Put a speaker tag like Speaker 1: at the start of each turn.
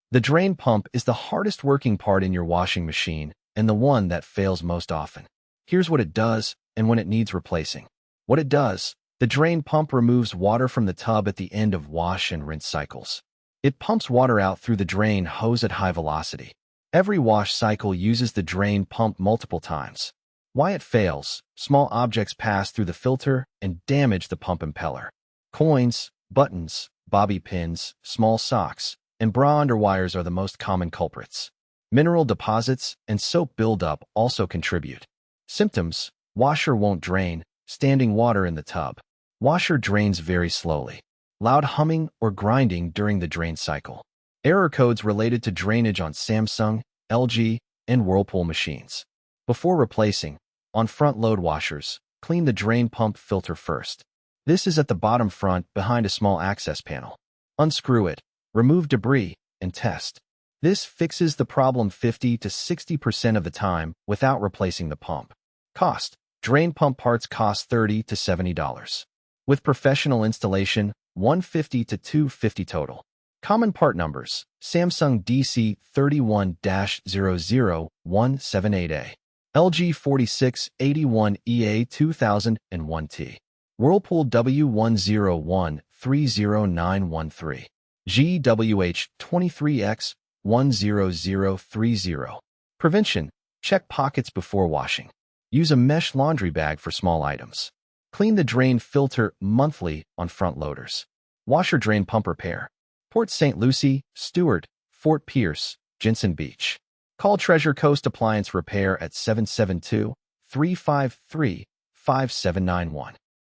Speaker 1: The drain pump is the hardest working part in your washing machine and the one that fails most often. Here's what it does and when it needs replacing. What it does: the drain pump removes water from the tub at the end of wash and rinse cycles. It pumps water out through the drain hose at high velocity. Every wash cycle uses the drain pump multiple times. Why it fails: small objects pass through the filter and damage the pump impeller. Coins, buttons, bobby pins, small socks, and bra underwires are the most common culprits. Mineral deposits and soap buildup also contribute. Symptoms: washer won't drain, standing water in the tub. Washer drains very slowly. Loud humming or grinding during the drain cycle. Error codes related to drainage on Samsung, LG, and Whirlpool machines. Before replacing, on front-load washers, clean the drain pump filter first. This is at the bottom front behind a small access panel. Unscrew it, remove debris, and test. This fixes the problem 50 to 60% of the time without replacing the pump. Cost: drain pump parts cost $30 to $70. With professional installation, $150 to $250 total. Common part numbers: Samsung DC 31-00178A, LG 4681EA 2001T, Whirlpool W10130913, GWH 23X10030. Prevention: check pockets before washing. Use a mesh laundry bag for small items. Clean the drain filter monthly on front loaders. Washer drain pump repair: Port St. Lucie, Stewart, Fort Pierce, Jensen Beach. Call Treasure Coast Appliance Repair at 772-353-5791.